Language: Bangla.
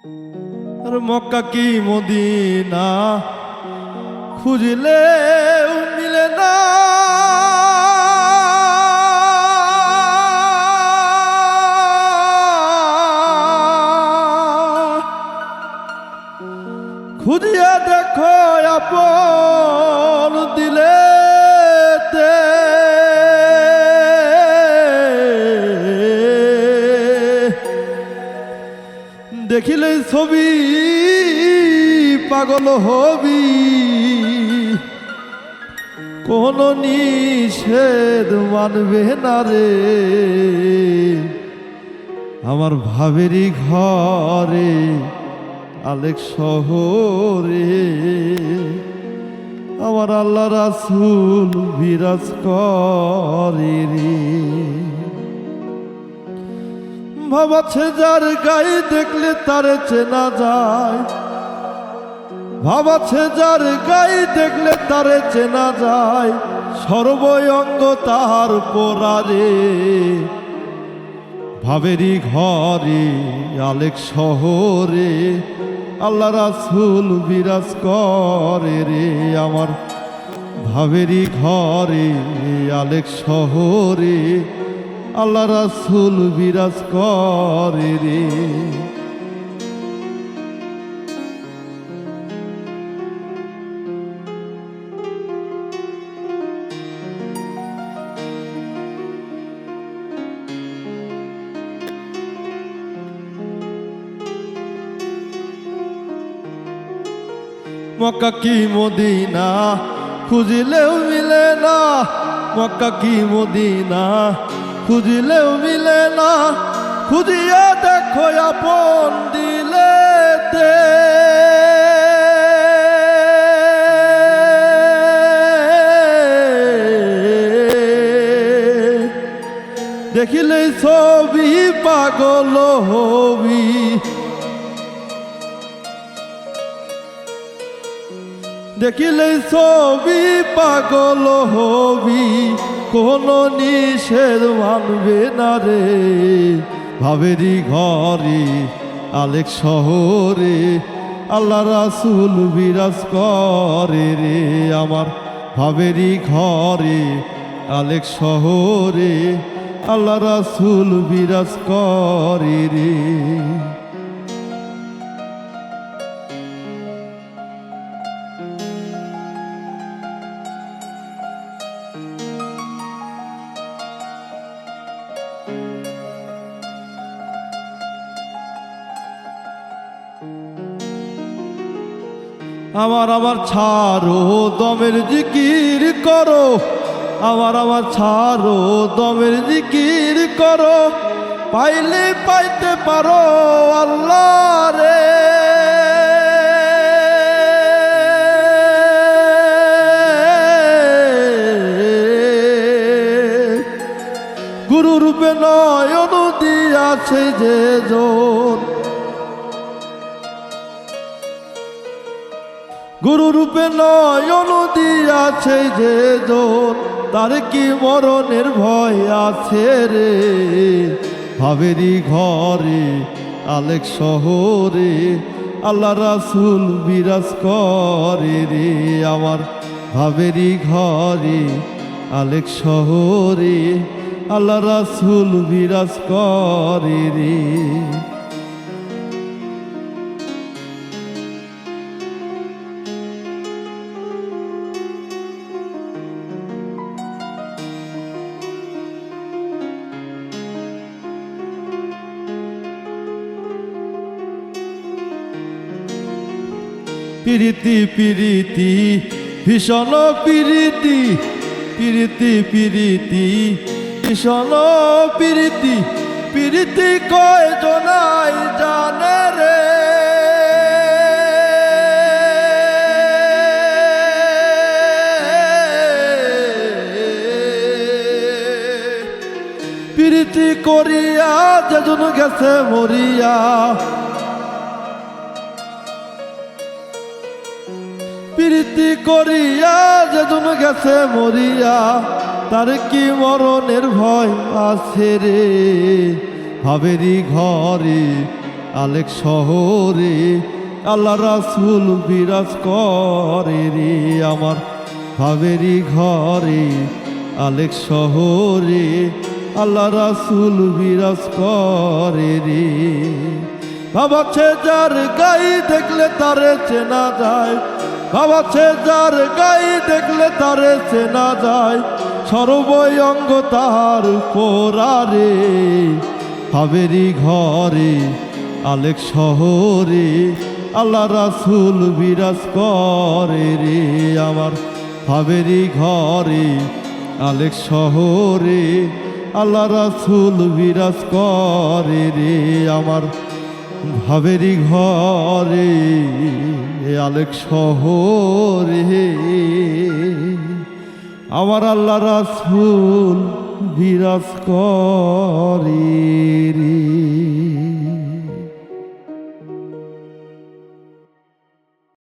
আর মক্কা কি মদিনা খুঁজলে মিলে না। খুঁজিয়া দেখো আপন দিলেতে, দেখিলে ছবি পাগল হবি, কোন নিষেধ মানবে না রে। আমার ভাবেরই ঘরে আলেক শহরে আমার আল্লাহ রাসূল বিরাজ করে রে। ভাবাছে যার গায়ে দেখলে তারে চেনা যায়, ভাবাছে যার গায়ে দেখলে তারে চেনা যায়, সর্বঙ্গ তাহার পোড়ারে। ভাবেরই ঘরে আলেক শহরে আল্লাহ রাসূল বিরাজ করে রে। আমার ভাবেরই ঘরে আলেক শহরে আল্লাহ রাসূল বিরাজ করে রে। মক্কা কি মদিনা খুঁজলেও মিলে না, মক্কা কি মদিনা খুঁজলেও মিলে না। খুঁজিয়া দেখো আপন দিলেতে, দেখিলে ছবি পাগল হবি, দেখিলে ছবি পাগল হবি, কোন নিষেধ মানবে না রে। ভাবেরই ঘরে আলেক শহরে আল্লাহ রাসূল বিরাজ করে রে। আমার ভাবেরই ঘরে আলেক শহরে আল্লাহ রাসূল বিরাজ করে রে। আমার ছাড়ো দমের জিকির করো, আমার ছাড়ো দমের জিকির করো, পাইলে পাইতে পারো আল্লাহ রে। গুরু রূপে নয়ন দিয়াছে যে জন, গুরু রূপে নয়ন দিয়াছে যে জন, তার কি মরণের ভয় আছে রে। ভাবেরই ঘরে আলেক শহরে আল্লাহ রাসূল বিরাজ করে রে। আমার ভাবেরই ঘরে আলেক শহরে আল্লাহ রাসূল বিরাজ করে রে। পিরিতি পিরিতি ভীষণ পিরিতি, পিরিতি পিরিতি ভীষণ পিরিতি, পিরিতি কয় জনাই জানে রে। পিরিতি করিয়া যেজন গেছে মরিয়া, প্রীতি করিয়া যেজন গেছে মরিয়া, তার কি মরণের ভয় আছে রে। ভাবেরই ঘরে আলেক শহরে আল্লাহ রাসূল বিরাজ করে রে আমার ভাবেরই ঘরে আলেক শহরে আল্লাহ রাসূল বিরাজ করে রে ভাবাচ্ছে যার গাই দেখলে তারে চেনা যায় ভাবাচ্ছে যার গাই দেখলে তারে চেনা যায় সর্বই অঙ্গ তার পোড়ারে ভাবেরই ঘরে আলেক শহরে আল্লাহ রাসূল বিরাজ করে রে আমার ভাবেরই ঘরে আলেক শহরে আল্লাহ রাসূল বিরাজ করে রে আমার ভাবেরই ঘরে আলেক শহরে আমার আল্লাহ রাসূল বিরাজ করে রে।